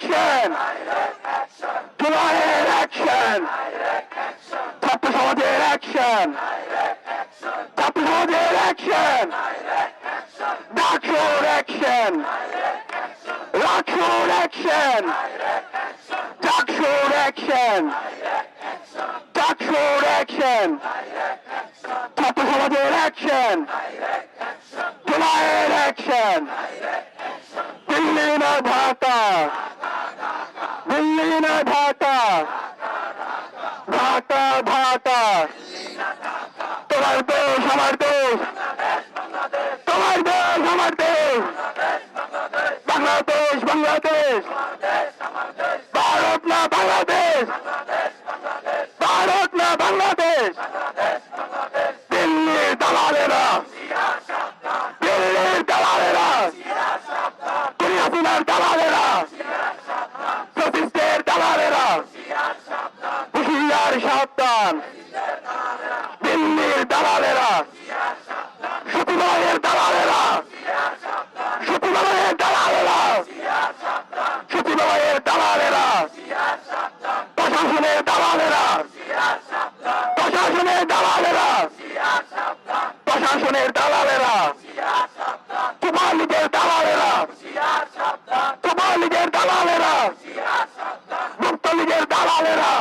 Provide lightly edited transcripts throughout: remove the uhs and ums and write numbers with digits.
action! জুলাইয়ের action! ছাত্র সমাজের action! ছাত্র সমাজের action! ডাকসুর action! রাকসুর action! ডাকসুর action! ডাকসুর action! ছাত্র সমাজের action! জুলাইয়ের action! দিল্লি না ঢাকা, দিল্লি না ঢাকা, ঢাকা ঢাকা, তোমার দেশ আমার দেশ, তোমার দেশ আমার দেশ, বাংলাদেশ বাংলাদেশ, ভারত না বাংলাদেশ, ভারত না বাংলাদেশ, দিল্লির দালালেরা, দিল্লির দালালেরা, হাসিনার দালালেরা, সতীশদের দালালেরা, হুশিয়ার সাবধান, দিল্লির দালালেরা, সচিবালয়ের দালালেরা, সচিবালয়ের দালালেরা, সচিবালয়ের দালালেরা, প্রশাসনের দালালেরা, প্রশাসনের দালালেরা, প্রশাসনের দালালেরা, কুমার লীগের দালালেরা, কুমার লীগের দালালেরা, মুক্ত লীগের দালালেরা,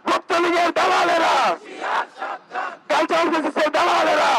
মুক্ত লীগের দালালেরা, কালচার দালালেরা,